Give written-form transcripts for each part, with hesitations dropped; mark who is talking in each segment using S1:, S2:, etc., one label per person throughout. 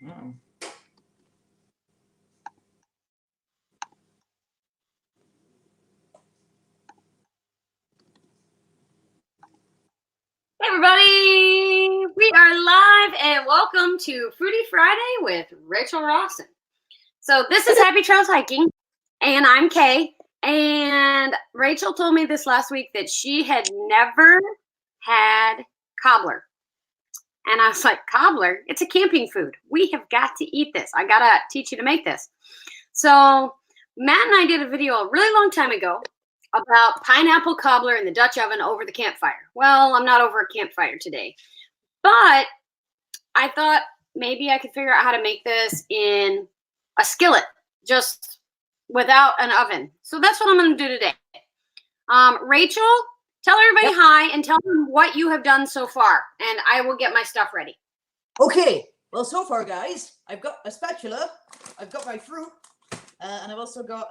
S1: Mm.
S2: Hey everybody, we are live and welcome to Fruity Friday with Rachel Rawson. So this is Happy Trails Hiking and I'm Kay, and Rachel told me this last week that she had never had cobbler. And I was like, cobbler? It's a camping food. We have got to eat this. I gotta teach you to make this. So Matt and I did a video a really long time ago about pineapple cobbler in the Dutch oven over the campfire. Well, I'm not over a campfire today, but I thought maybe I could figure out how to make this in a skillet, just without an oven. So that's what I'm going to do today. Rachel, tell everybody hi and tell them what you have done so far, and I will get my stuff ready.
S1: Okay, well, so far, guys, I've got a spatula, I've got my fruit, and I've also got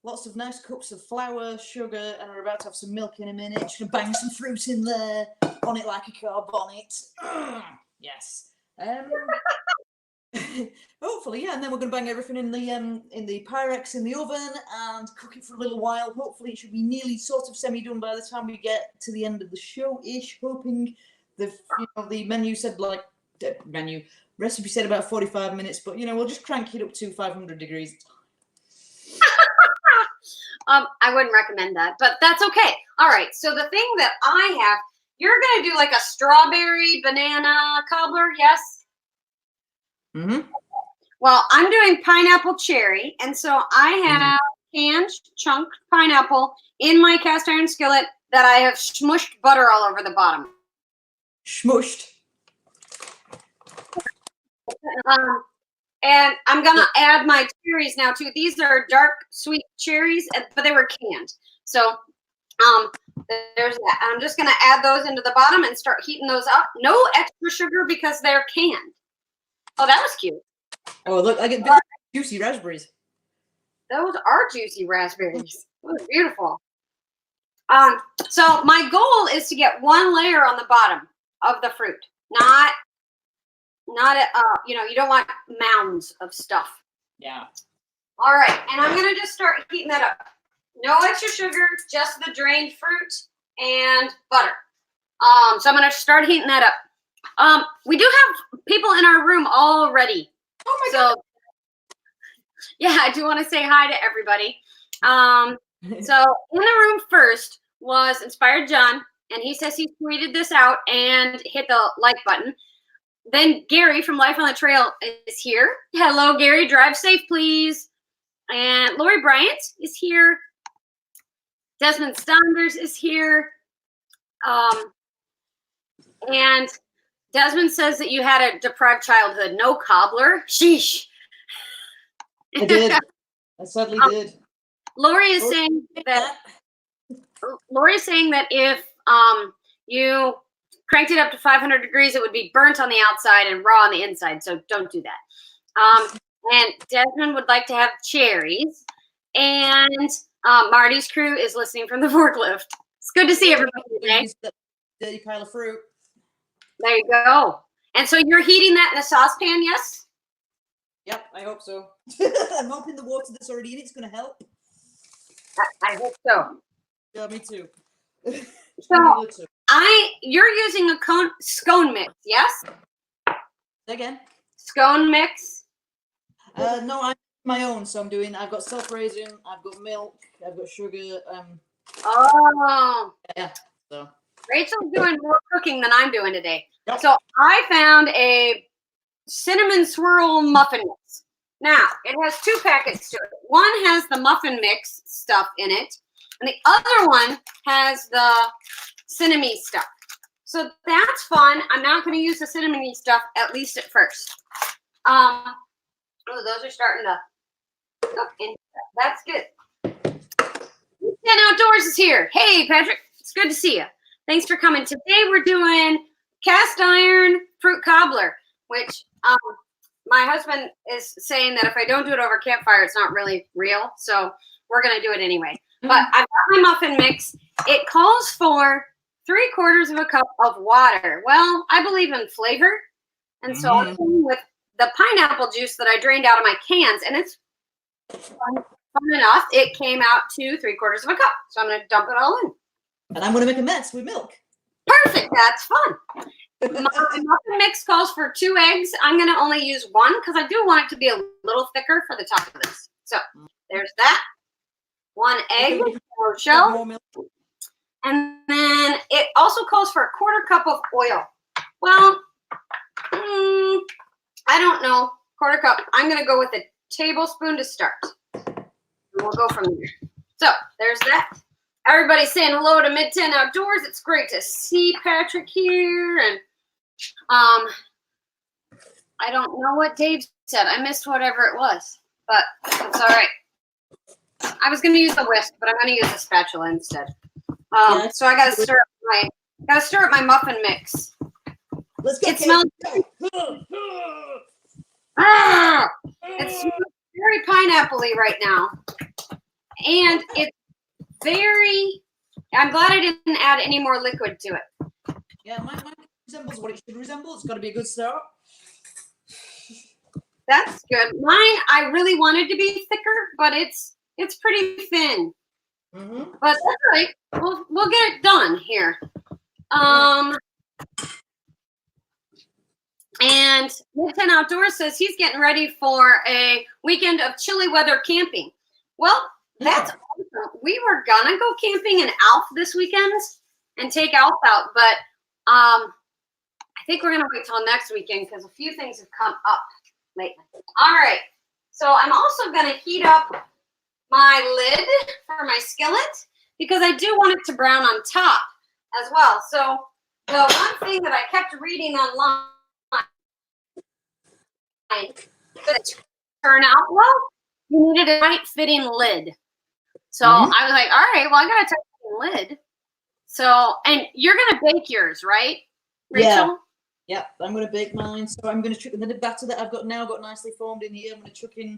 S1: lots of nice cups of flour, sugar, and we're about to have some milk in a minute. Just gonna bang some fruit in there, on it like a car bonnet. Yes. Hopefully, yeah, and then we're gonna bang everything in the Pyrex in the oven and cook it for a little while. Hopefully, it should be nearly sort of semi-done by the time we get to the end of the show-ish. Hoping the menu said recipe said about 45 minutes, but we'll just crank it up to 500 degrees.
S2: I wouldn't recommend that, but that's okay. All right, so the thing that I have, you're going to do like a strawberry banana cobbler, yes?
S1: Mm-hmm.
S2: Well, I'm doing pineapple cherry, and so I have canned chunked pineapple in my cast iron skillet that I have smushed butter all over the bottom.
S1: Smushed.
S2: And I'm going to add my cherries now, too. These are dark, sweet cherries, but they were canned. So there's that. I'm just going to add those into the bottom and start heating those up. No extra sugar because they're canned. Oh, that was cute.
S1: Oh, look, I get very juicy raspberries.
S2: Those are juicy raspberries. Those are beautiful. So my goal is to get one layer on the bottom of the fruit, not you don't want mounds of stuff. Yeah. All right, and I'm gonna just start heating that up. No extra sugar, just the drained fruit and butter. So I'm gonna start heating that up. We do have people in our room already. Oh my God. Yeah, I do want to say hi to everybody. So in the room first was Inspired John, and he says he tweeted this out and hit the like button. Then Gary from Life on the Trail is here. Hello, Gary. Drive safe, please. And Lori Bryant is here. Desmond Saunders is here. And Desmond says that you had a deprived childhood. No cobbler. Sheesh.
S1: I did. I sadly did.
S2: Lori is saying that if you cranked it up to 500 degrees, it would be burnt on the outside and raw on the inside. So don't do that. And Desmond would like to have cherries. And Marty's crew is listening from the forklift. It's good to see everybody today.
S1: Dirty pile of fruit.
S2: There you go. And so you're heating that in a saucepan, yes?
S1: Yep, I hope so. I'm hoping the water that's already in it's going to help.
S2: I hope so.
S1: Yeah, me too.
S2: So you're using a scone mix, yes?
S1: Again?
S2: Scone mix?
S1: No, I'm my own. So I've got self-raising, I've got milk, I've got sugar.
S2: Oh.
S1: Yeah. So
S2: Rachel's doing more cooking than I'm doing today.
S1: Yep.
S2: So I found a cinnamon swirl muffin mix. Now, it has two packets to it. One has the muffin mix stuff in it, and the other one has the cinnamon stuff. So that's fun. I'm not going to use the cinnamon stuff, at least at first. Oh, those are starting to cook in. That's good. Ken Outdoors is here. Hey, Patrick. It's good to see you. Thanks for coming. Today we're doing cast iron fruit cobbler, which my husband is saying that if I don't do it over campfire, it's not really real. So we're going to do it anyway. But I've got my muffin mix. It calls for 3/4 of a cup of water. Well, I believe in flavor. And so I'm going with the pineapple juice that I drained out of my cans, and it's fun enough. It came out to 3/4 of a cup. So I'm going to dump it all in.
S1: And I'm going to make a mess with milk.
S2: Perfect. That's fun. My muffin mix calls for 2 eggs. I'm going to only use 1 because I do want it to be a little thicker for the top of this. So there's that. 1 egg or shell. And then it also calls for 1/4 cup of oil. Well, I don't know. 1/4 cup. I'm going to go with a tablespoon to start. And we'll go from there. So there's that. Everybody's saying hello to Mid-10 Outdoors. It's great to see Patrick here. And I don't know what Dave said. I missed whatever it was, but it's all right. I was going to use a whisk, but I'm going to use a spatula instead. So I got to stir up my muffin mix.
S1: Let's go.
S2: It smells. It smells very pineapple-y right now, and it's very. I'm glad I didn't add any more liquid to it.
S1: Yeah, mine resembles what it should resemble. It's got to be a good start.
S2: That's good. Mine, I really wanted to be thicker, but it's pretty thin. But that's all right. We'll get it done here. And Mid-10 Outdoors says he's getting ready for a weekend of chilly weather camping. Well, that's awesome. We were gonna go camping in Alf this weekend and take Alf out, but I think we're gonna wait till next weekend because a few things have come up lately. All right. So I'm also gonna heat up my lid for my skillet because I do want it to brown on top as well. So the one thing that I kept reading online that turn out well, you needed a right fitting lid. So I was like, all right, well, I got a tight lid. So, and you're going to bake yours, right, Rachel?
S1: Yeah. Yep, I'm going to bake mine. So I'm going to chuck in the batter that I've got nicely formed in here. I'm going to chuck in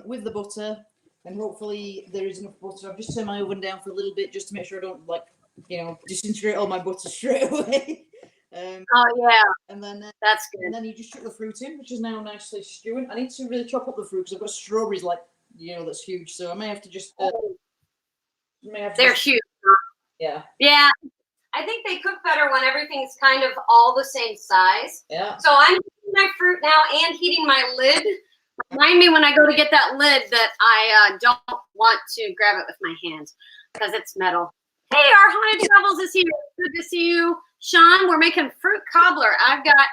S1: with the butter, and hopefully there is enough butter. I've just turned my oven down for a little bit just to make sure I don't, disintegrate all my butter straight away.
S2: Oh yeah,
S1: and then
S2: that's good.
S1: And then you just chuck the fruit in, which is now nicely stewing. I need to really chop up the fruit because I've got strawberries that's huge. So I may have to just.
S2: They're huge.
S1: Yeah.
S2: Yeah, I think they cook better when everything's kind of all the same size.
S1: Yeah.
S2: So I'm heating my fruit now and heating my lid. Remind me when I go to get that lid that I don't want to grab it with my hands because it's metal. Hey, our Haunted Travels is here. Good to see you. Sean, we're making fruit cobbler. I've got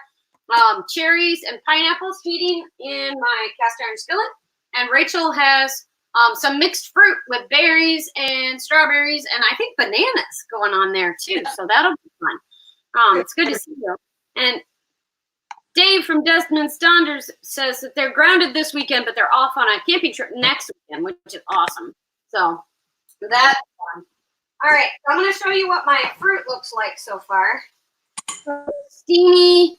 S2: cherries and pineapples heating in my cast iron skillet. And Rachel has some mixed fruit with berries and strawberries and I think bananas going on there too. So that'll be fun. It's good to see you. And Dave from Desmond Standers says that they're grounded this weekend, but they're off on a camping trip next weekend, which is awesome. So that's fun. All right, so I'm going to show you what my fruit looks like so far. Steamy,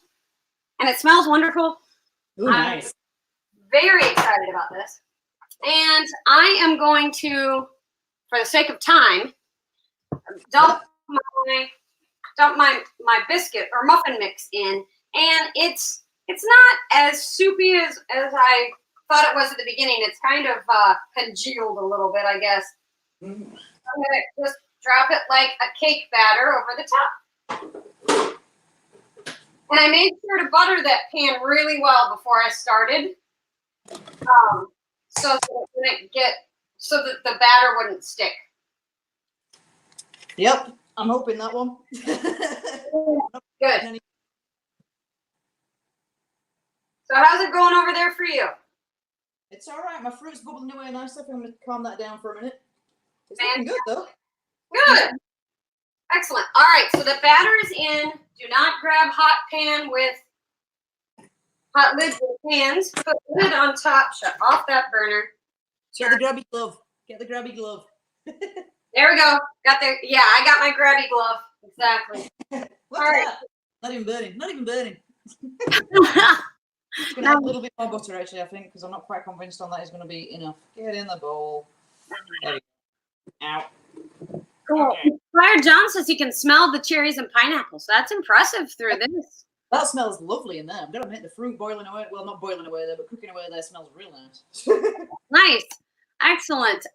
S2: and it smells wonderful.
S1: Ooh, nice.
S2: Very excited about this. And I am going to, for the sake of time, dump my biscuit or muffin mix in. And it's not as soupy as I thought it was at the beginning. It's kind of congealed a little bit, I guess. I'm going to just drop it like a cake batter over the top. And I made sure to butter that pan really well before I started. So that the batter wouldn't stick.
S1: Yep, I'm hoping that one.
S2: Good. So how's it going over there for you?
S1: It's all right. My fruit's bubbling away nicely. I'm going to calm that down for a minute. It's looking good, though.
S2: Good. Excellent. All right, so the batter is in. Do not grab hot pan with hot lid with hands. Put the lid on top. Shut off that burner.
S1: Get the grabby glove. Get the grabby glove.
S2: There we go. I got my grabby glove. Exactly.
S1: All right. That? Not even burning. Not even burning. It's going to have a little bit more butter, actually, I think, because I'm not quite convinced on that is going to be enough. Get in the bowl. There we go. Ow.
S2: Cool.
S1: Okay.
S2: Brian John says he can smell the cherries and pineapples. That's impressive through this.
S1: That smells lovely in there. I'm gonna admit the fruit boiling away. Well, not boiling away there, but cooking away there smells real nice.
S2: Nice. Excellent.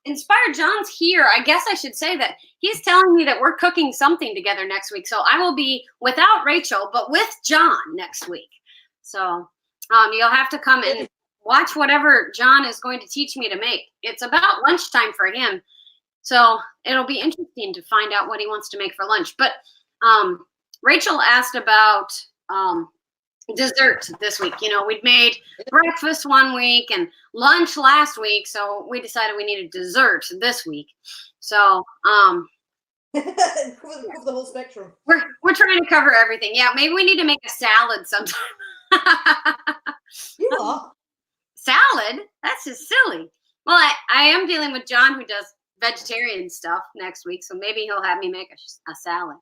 S2: Inspired John's here. I guess I should say that he's telling me that we're cooking something together next week. So I will be without Rachel, but with John next week. So you'll have to come and watch whatever John is going to teach me to make. It's about lunchtime for him. So it'll be interesting to find out what he wants to make for lunch. But Rachel asked about dessert this week. You know, we'd made breakfast one week and lunch last week, so we decided we needed dessert this week. So
S1: cover the whole spectrum.
S2: We're trying to cover everything. Yeah, maybe we need to make a salad sometime.
S1: You are.
S2: Salad? That's just silly. Well, I am dealing with John, who does vegetarian stuff next week, so maybe he'll have me make a salad.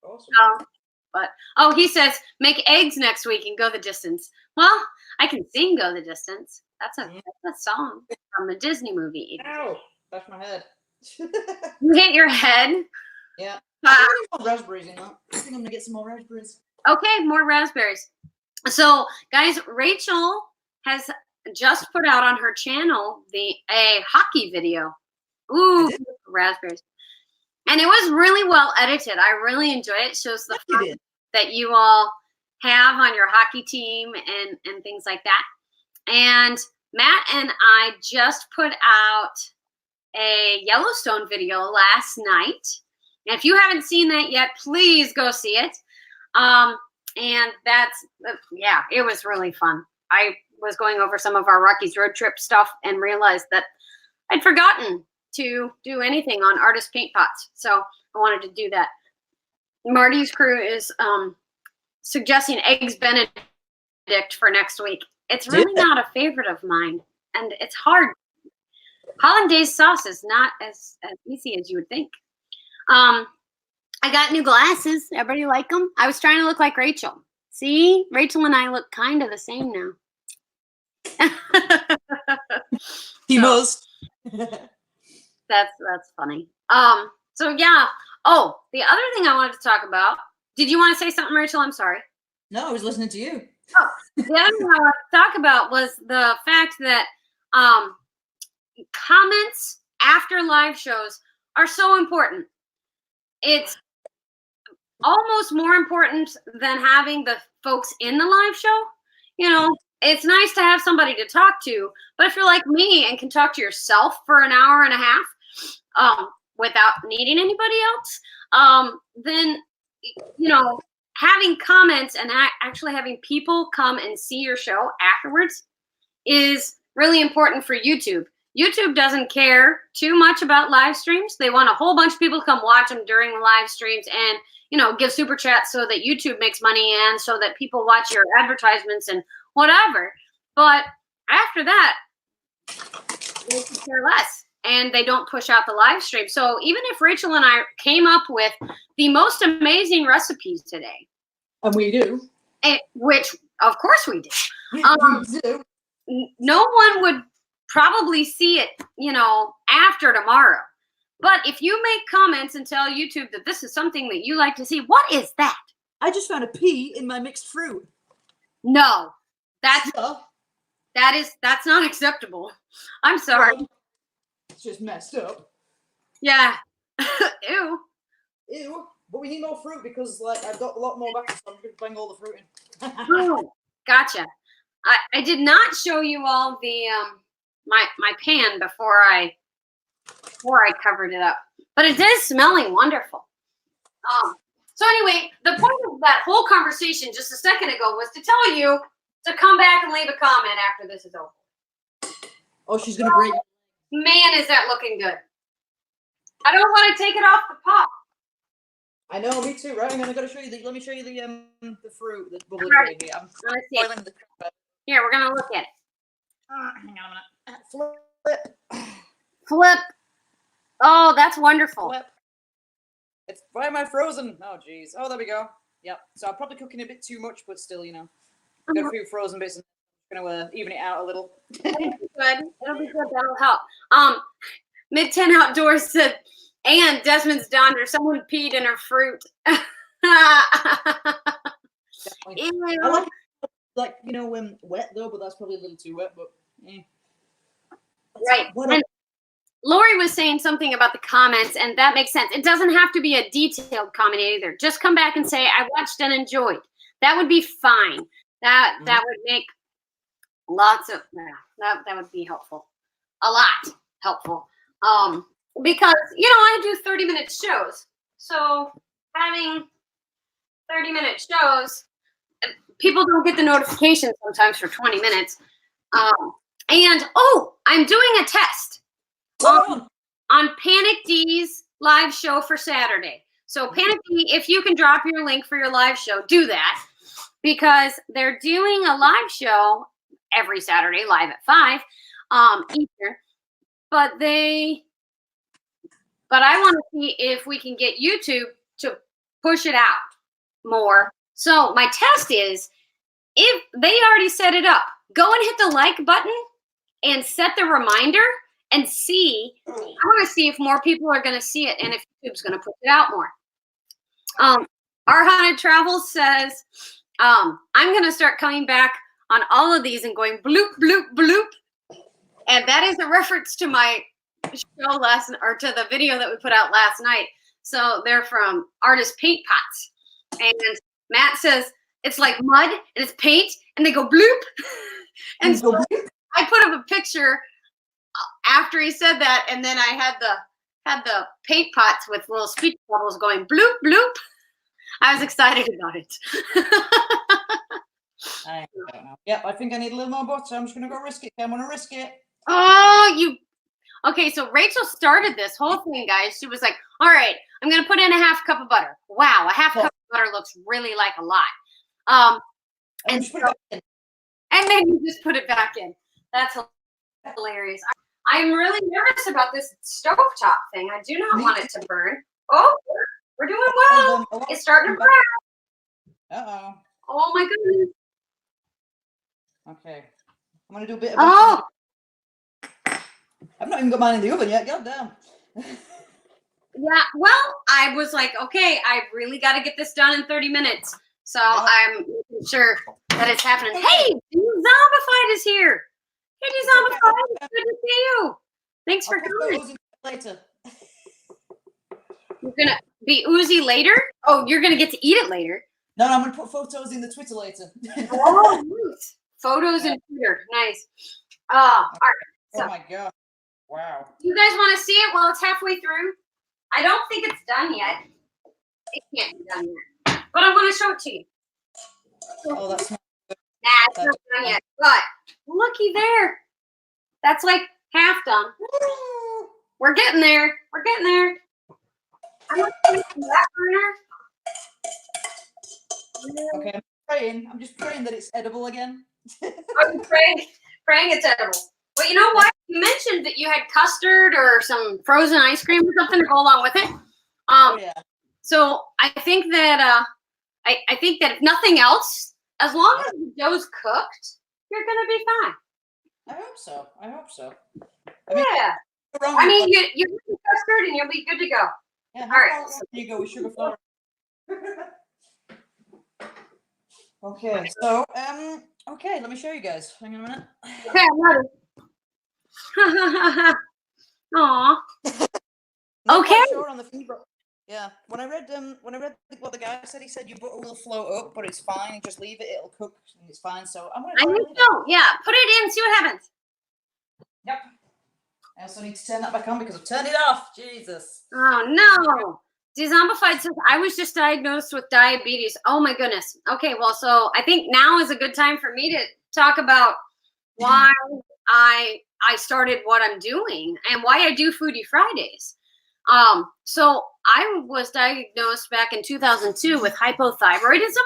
S1: Awesome.
S2: But he says make eggs next week and go the distance. Well, I can sing "Go the Distance." That's a song from a Disney movie.
S1: Ow! That's my head.
S2: You hit your head.
S1: Yeah. I need more raspberries in that. I think I'm gonna get some more raspberries.
S2: Okay, more raspberries. So, guys, Rachel has just put out on her channel a hockey video. Ooh, raspberries. And it was really well edited. I really enjoyed it. It shows the fun that you all have on your hockey team and things like that. And Matt and I just put out a Yellowstone video last night. And if you haven't seen that yet, please go see it. And that's, yeah, it was really fun. I was going over some of our Rockies road trip stuff and realized that I'd forgotten to do anything on artist paint pots. So I wanted to do that. Marty's crew is suggesting Eggs Benedict for next week. It's really not a favorite of mine, and it's hard. Hollandaise sauce is not as easy as you would think. I got new glasses. Everybody like them? I was trying to look like Rachel. See? Rachel and I look kind of the same now.
S1: He must.
S2: That's funny. So yeah. Oh, the other thing I wanted to talk about. Did you want to say something, Rachel? I'm sorry.
S1: No, I was listening to you.
S2: Oh, the other thing I wanted to talk about was the fact that comments after live shows are so important. It's almost more important than having the folks in the live show. You know, it's nice to have somebody to talk to, but if you're like me and can talk to yourself for an hour and a half without needing anybody else, then, you know, having comments and actually having people come and see your show afterwards is really important for YouTube. YouTube doesn't care too much about live streams. They want a whole bunch of people to come watch them during the live streams and, you know, give super chats so that YouTube makes money and so that people watch your advertisements and whatever. But after that, they can care less and they don't push out the live stream. So even if Rachel and I came up with the most amazing recipes today,
S1: and we do,
S2: which of course we do,
S1: we do.
S2: No one would probably see it, you know, after tomorrow. But if you make comments and tell YouTube that this is something that you like to see, what is that?
S1: I just found a pea in my mixed fruit.
S2: No, that's not acceptable. I'm sorry.
S1: Well, it's just messed up.
S2: Yeah. Ew.
S1: Ew. But we need more fruit because, like, I've got a lot more back, so I'm going to bang all the fruit in.
S2: Oh, gotcha. I did not show you all the my pan before I covered it up, but it is smelling wonderful. So anyway, the point of that whole conversation just a second ago was to tell you to come back and leave a comment after this is over.
S1: Oh, she's going to break.
S2: Man, is that looking good. I don't want to take it off the pot.
S1: I know, me too, right? I'm going to show you let me show you the fruit that's bubbling
S2: Right.
S1: here. I'm
S2: Let's see.
S1: boiling the fruit.
S2: Here, we're going to look at it.
S1: Hang on a minute.
S2: Flip. Oh, that's wonderful.
S1: Flip. Why am I frozen? Oh, geez. Oh, there we go. Yep. So I'm probably cooking a bit too much, but still, you know. Got a few frozen bits. I'm going to even it out a little.
S2: It'll be good. It'll be good. That'll help. Mid-10 Outdoors said, and Desmond's daughter, someone peed in her fruit.
S1: Definitely. I like it, like, you know, wet though, but that's probably a little too wet. But
S2: Right. And Lori was saying something about the comments, and that makes sense. It doesn't have to be a detailed comment either. Just come back and say, I watched and enjoyed. That would be fine. That would make lots of that would be helpful. A lot helpful. Because I do 30-minute shows. So having 30-minute shows, people don't get the notification sometimes for 20 minutes. And I'm doing a test on Panic D's live show for Saturday. So Panic D, if you can drop your link for your live show, do that, because they're doing a live show every Saturday live at 5 Eastern. But I want to see if we can get YouTube to push it out more. So my test is, if they already set it up, go and hit the like button and set the reminder and see. I want to see if more people are going to see it and if YouTube's going to push it out more. Our Haunted Travels says, I'm going to start coming back on all of these and going bloop, bloop, bloop. And that is a reference to my show to the video that we put out last night. So they're from Artist Paint Pots. And Matt says, it's like mud and it's paint and they go bloop. And so I put up a picture after he said that, and then I had the paint pots with little speech bubbles going bloop bloop. I was excited about it.
S1: I don't know. Yep, I think I need a little more butter. I'm just gonna go risk it. I'm gonna risk it.
S2: Okay, so Rachel started this whole thing, guys. She was like, all right, I'm gonna put in a half cup of butter. Wow, a half cup of butter looks really like a lot. And then you just put it back in. That's hilarious. I'm really nervous about this stovetop thing. I do not want it to burn. Oh, we're doing well. It's starting to burn.
S1: Uh-oh.
S2: Oh my goodness.
S1: Okay. I'm gonna do a bit of I've not even got mine in the oven yet. God damn.
S2: Yeah, well, I was like, okay, I really got to get this done in 30 minutes. So I'm making sure that it's happening. Hey, Zombified is here. Hey, Zombified, it's good to see you. Thanks for coming.
S1: Later.
S2: You're going to be Uzi later? Oh, you're going to get to eat it later.
S1: No, I'm going to put photos in the Twitter later.
S2: Oh, nice. Photos in Twitter. Nice. All right. So,
S1: oh, my God. Wow.
S2: You guys want to see it? Well, it's halfway through. I don't think it's done yet. It can't be done yet. But I'm going to show it to you.
S1: Oh, that's not good.
S2: Nah, it's not done yet. But looky there. That's like half done. We're getting there. We're getting there. I'm not going to that burner.
S1: Okay, I'm just praying that it's edible again.
S2: I'm praying it's edible. But you know what? You mentioned that you had custard or some frozen ice cream or something to go along with it.
S1: Yeah.
S2: So I think that I think that if nothing else, as long as the dough's cooked, you're gonna be fine.
S1: I hope so.
S2: I mean, you put custard and you'll be good to go.
S1: Yeah.
S2: All right.
S1: Here you go with sugar flour. Okay. So okay, let me show you guys. Hang on a minute.
S2: Okay, I'm ready. Aw. Okay.
S1: Sure on the feed, yeah. When I read what the guy said, he said your butter will float up, but it's fine. Just leave it; it'll cook, and it's fine. So I'm gonna.
S2: I think so. Yeah, put it in. See what happens.
S1: Yep. I also need to turn that back on because I've turned it off. Jesus.
S2: Oh no. Zombified says I was just diagnosed with diabetes. Oh my goodness. Okay, well, so I think now is a good time for me to talk about why I started what I'm doing and why I do Foodie Fridays. So I was diagnosed back in 2002 with hypothyroidism,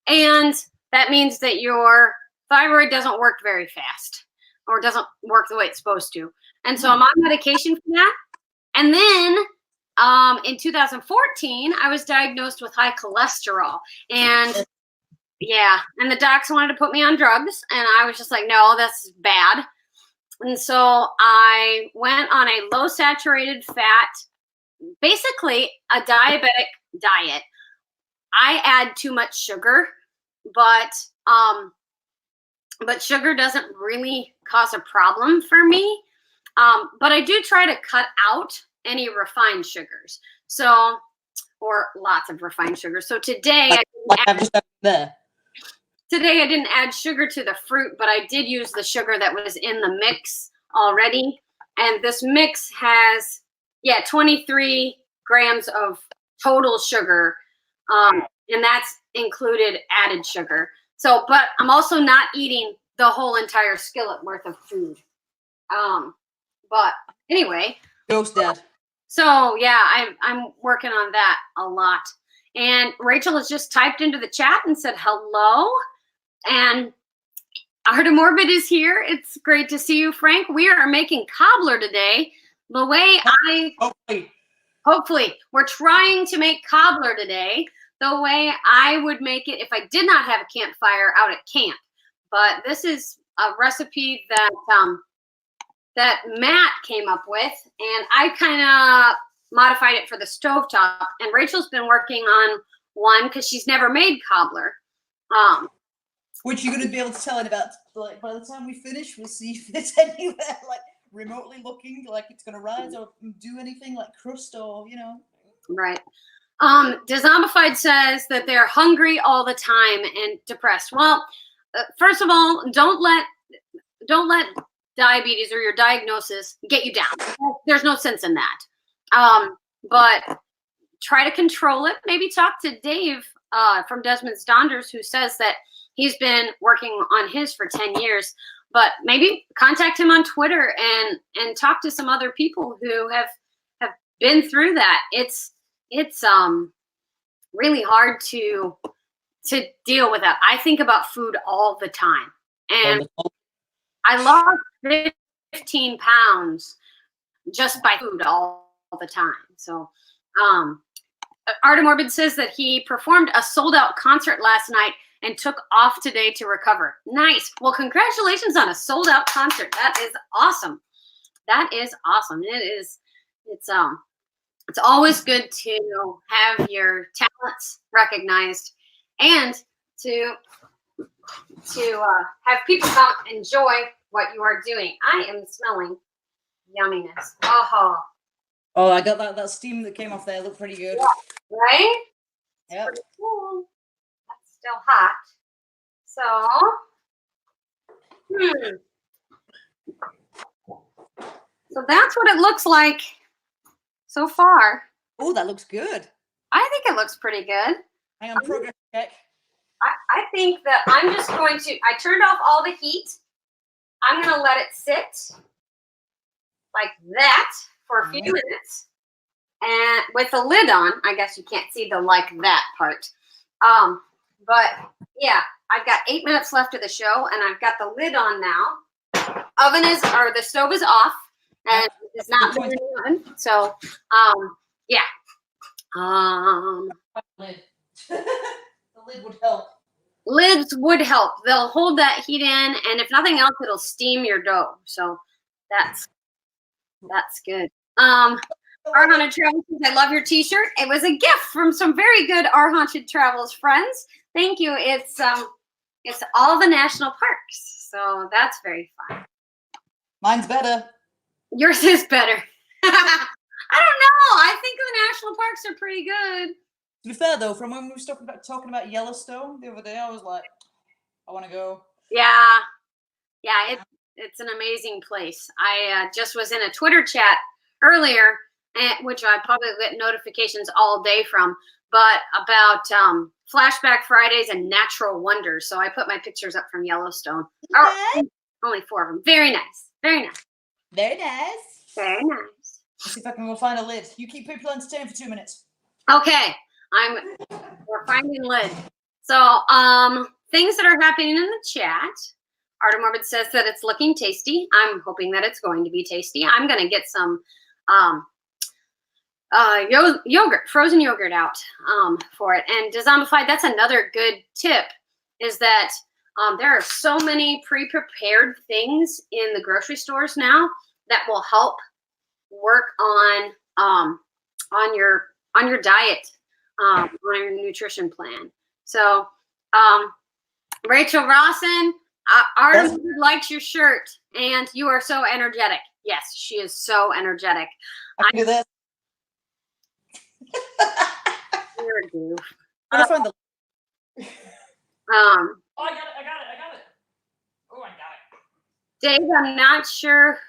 S2: and that means that your thyroid doesn't work very fast or doesn't work the way it's supposed to. And so I'm on medication for that. And then in 2014, I was diagnosed with high cholesterol, and and the docs wanted to put me on drugs, and I was just like, no, that's bad. And so I went on a low saturated fat, basically a diabetic diet, I add too much sugar, but sugar doesn't really cause a problem for me. But I do try to cut out any refined sugars. So, or lots of refined sugar. So today, today I didn't add sugar to the fruit, but I did use the sugar that was in the mix already. And this mix has, 23 grams of total sugar. And that's included added sugar. So, but I'm also not eating the whole entire skillet worth of food. But anyway.
S1: Ghost Dad.
S2: So yeah, I'm working on that a lot. And Rachel has just typed into the chat and said hello. And Artemorbid is here. It's great to see you, Frank. We are making cobbler today. The way hopefully we're trying to make cobbler today the way I would make it if I did not have a campfire out at camp. But this is a recipe that that Matt came up with, and I kind of modified it for the stovetop. And Rachel's been working on one because she's never made cobbler.
S1: Which you're going to be able to tell in about, like, by the time we finish, we'll see if it's anywhere, like, remotely looking like it's going to rise or do anything like crust or, you know.
S2: Right. Dezombified says that they're hungry all the time and depressed. Well, first of all, don't let diabetes or your diagnosis get you down. There's no sense in that. But try to control it. Maybe talk to Dave from Desmond's Donders, who says that he's been working on his for 10 years. But maybe contact him on Twitter and talk to some other people who have been through that. It's really hard to deal with that. I think about food all the time, and I lost 15 pounds just by food all the time. So, Artemorbid says that he performed a sold-out concert last night and took off today to recover. Nice. Well, congratulations on a sold-out concert. That is awesome. That is awesome. It's always good to have your talents recognized and to have people come enjoy what you are doing. I am smelling yumminess.
S1: Oh, I got that steam that came off there. Looked pretty good.
S2: Yeah, right?
S1: Yeah.
S2: Pretty cool. That's still hot. So, so that's what it looks like so far.
S1: Oh, that looks good.
S2: I think it looks pretty good.
S1: Hang on, progress check.
S2: I think that I'm just going to, I turned off all the heat. I'm going to let it sit like that for a few minutes. And with the lid on, I guess you can't see the like that part. But yeah, I've got 8 minutes left of the show and I've got the lid on now. The stove is off and it's not burning on. So, yeah.
S1: Lid. The lid would help.
S2: Lids would help. They'll hold that heat in, and if nothing else, it'll steam your dough. So that's good. Our Haunted Travels, I love your t-shirt. It was a gift from some very good Our Haunted Travels friends. Thank you. It's all the national parks. So that's very fun.
S1: Mine's better.
S2: Yours is better. I don't know. I think the national parks are pretty good.
S1: To be fair, though, from when we were talking about Yellowstone the other day, I was like, I want to go.
S2: Yeah, it's an amazing place. I just was in a Twitter chat earlier, which I probably get notifications all day from, but about Flashback Fridays and Natural Wonders. So I put my pictures up from Yellowstone. Oh, only 4 of them. Very nice. Very nice.
S1: Very nice.
S2: Very nice.
S1: Let's see if I can go find a lid. You keep people entertained for 2 minutes.
S2: Okay. We're finding lid. So, things that are happening in the chat. Artemorbid says that it's looking tasty. I'm hoping that it's going to be tasty. I'm going to get some yogurt, frozen yogurt out for it. And Dezombified, that's another good tip, is that there are so many pre-prepared things in the grocery stores now that will help work on your diet. on your nutrition plan. So, Rachel Rawson, Artem likes your shirt, and you are so energetic. Yes, she is so energetic.
S1: I can do this.
S2: You're a goof.
S1: I'm gonna find the.
S2: Oh,
S1: I got it. Oh, I got it.
S2: Dave, I'm not sure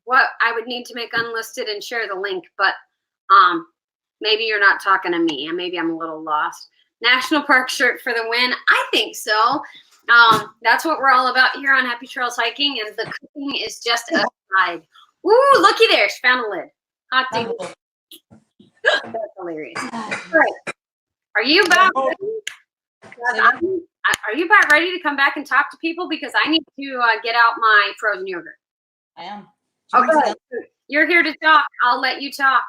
S2: what I would need to make unlisted and share the link, but maybe you're not talking to me, and maybe I'm a little lost. National Park shirt for the win. I think so. That's what we're all about here on Happy Trails Hiking, and the cooking is just a side. Ooh, looky there. She found a lid. Hot diggity. That's hilarious. All right. Are you about ready? Are you about ready to come back and talk to people? Because I need to get out my frozen yogurt.
S1: I am.
S2: Okay. You're here to talk. I'll let you talk.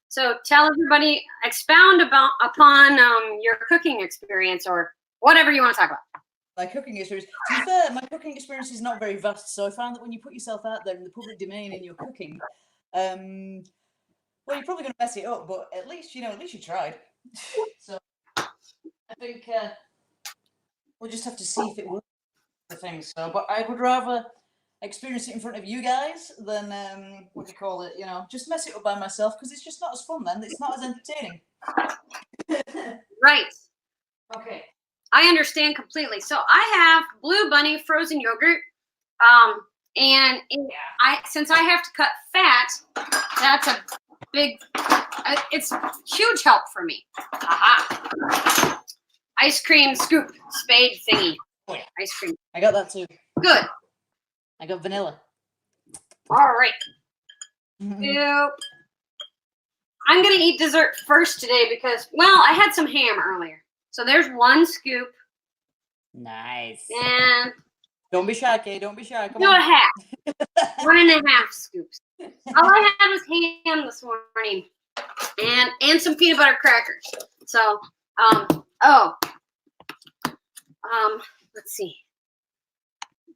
S2: So tell everybody, expound upon your cooking experience or whatever you want to talk about.
S1: My cooking experience. To be fair, my cooking experience is not very vast, so I found that when you put yourself out there in the public domain in your cooking, well, you're probably going to mess it up, but at least you tried. So I think we'll just have to see if it works. The thing. So, but I would rather experience it in front of you guys than just mess it up by myself, because it's just not as fun then. It's not as entertaining.
S2: Right.
S1: Okay.
S2: I understand completely. So I have Blue Bunny frozen yogurt, and since I have to cut fat, that's a big. It's huge help for me. Aha! Ice cream scoop spade thingy. Ice cream.
S1: I got that too.
S2: Good.
S1: I got vanilla.
S2: All right. Yep. I'm gonna eat dessert first today because, well, I had some ham earlier. So there's one scoop.
S1: Nice.
S2: And
S1: don't be shy, Kay. Don't be shy. Come
S2: do
S1: on.
S2: a half. 1.5 scoops. All I had was ham this morning, and some peanut butter crackers. So, let's see.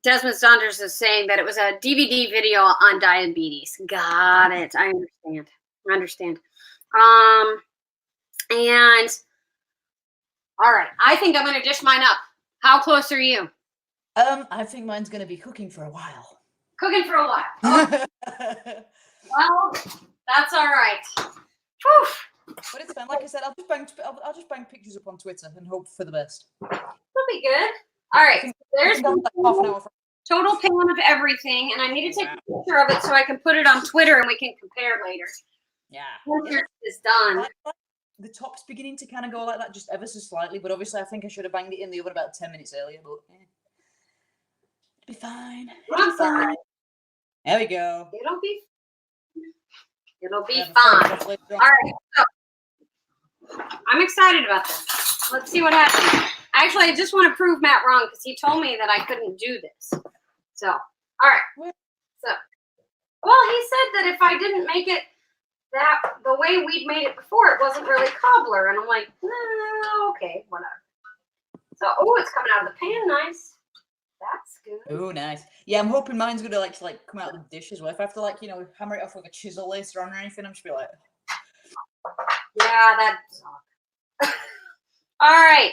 S2: Desmond Saunders is saying that it was a DVD video on diabetes. Got it. I understand. And all right, I think I'm going to dish mine up. How close are you?
S1: I think mine's going to be cooking for a while.
S2: Cooking for a while. Oh. Well, that's all right. Whew.
S1: But it's fine. Like I said, I'll just bang pictures up on Twitter and hope for the best.
S2: That'll be good. All right. There's
S1: half an hour from
S2: total pan of everything, and I need to take a picture of it so I can put it on Twitter and we can compare later.
S1: Yeah.
S2: Once it's done.
S1: The top's beginning to kind of go like that, just ever so slightly. But obviously, I think I should have banged it in the oven about 10 minutes earlier. But it'll be fine. It'll be fine. There we go.
S2: It'll be fine. All right. So I'm excited about this. Let's see what happens. Actually, I just want to prove Matt wrong because he told me that I couldn't do this. So, all right. So, well, he said that if I didn't make it the way we'd made it before, it wasn't really cobbler. And I'm like, no, okay, whatever. So, it's coming out of the pan nice. That's good.
S1: Oh, nice. Yeah, I'm hoping mine's going to come out of the dish as well. If I have to hammer it off with a chisel later on or anything, I'm just be like.
S2: Yeah, that's all right.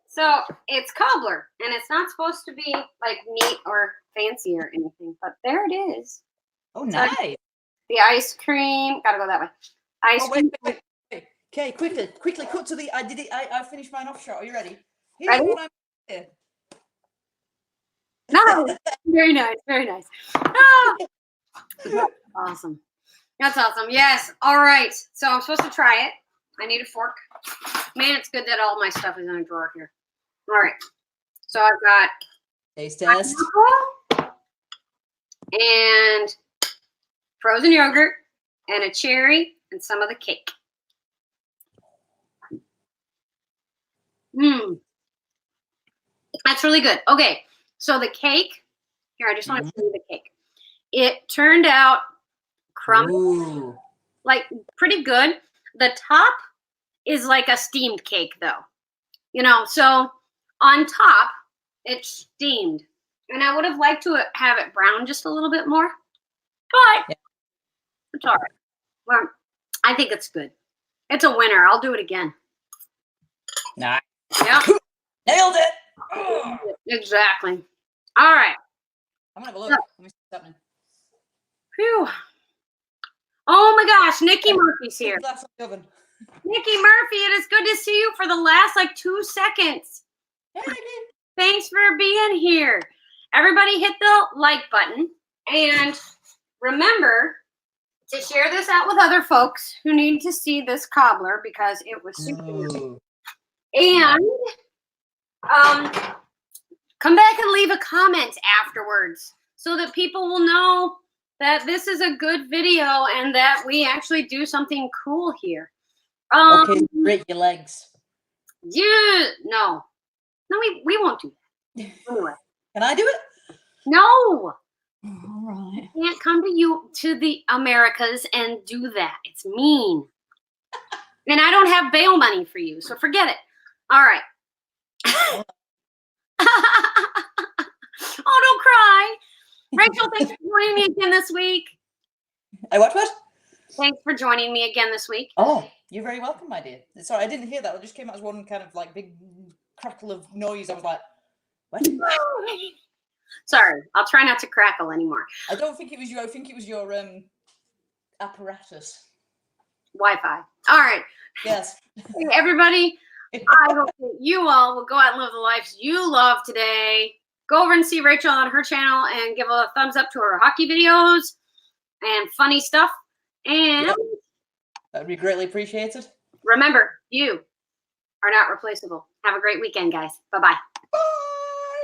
S2: So it's cobbler, and it's not supposed to be like neat or fancy or anything, but there it is.
S1: Oh, nice. So
S2: the ice cream. Gotta go that way. Ice cream.
S1: Wait. Okay, quickly cut to the. I did it. I finished mine off shot. Are you ready?
S2: Ready?
S1: Here.
S2: No, very nice. Ah! Awesome. That's awesome. Yes. All right. So I'm supposed to try it. I need a fork. Man, it's good that all my stuff is in a drawer here. All right. So I've got
S1: taste test
S2: and frozen yogurt and a cherry and some of the cake. That's really good. Okay. So the cake, here, I just want to show you the cake. It turned out crumbly, pretty good. The top is like a steamed cake, though. So on top, it's steamed. And I would have liked to have it brown just a little bit more. But it's all right. Well, I think it's good. It's a winner. I'll do it again. Yeah.
S1: Nailed it. Ugh.
S2: Exactly. All right.
S1: I'm gonna have a look. Let me see what's happening.
S2: Phew. Oh my gosh, Nikki Murphy's here.
S1: That's in the oven.
S2: Nikki Murphy, it is good to see you for the last like 2 seconds.
S1: Hey,
S2: Thanks for being here. Everybody hit the like button and remember to share this out with other folks who need to see this cobbler because it was super easy. And come back and leave a comment afterwards so that people will know that this is a good video and that we actually do something cool here.
S1: Okay, break your legs.
S2: Yeah, no, we won't do that. Anyway,
S1: Can I do it?
S2: no.
S1: All right.
S2: I can't come to the Americas and do that. It's mean. And I don't have bail money for you, so forget it. All right. Oh, don't cry. Rachel, thanks for joining me again this week.
S1: What?
S2: Thanks for joining me again this week.
S1: Oh, you're very welcome, my dear. Sorry, I didn't hear that. It just came out as one kind of like big crackle of noise. I was like, what?
S2: Sorry, I'll try not to crackle anymore.
S1: I don't think it was you. I think it was your apparatus.
S2: Wi-Fi. All right.
S1: Yes.
S2: Hey, everybody, I hope that you all will go out and live the lives you love today. Go over and see Rachel on her channel and give a thumbs up to her hockey videos and funny stuff. And
S1: Yep. That'd be greatly appreciated.
S2: remember, you are not replaceable. Have a great weekend, guys. Bye-bye.
S1: Bye.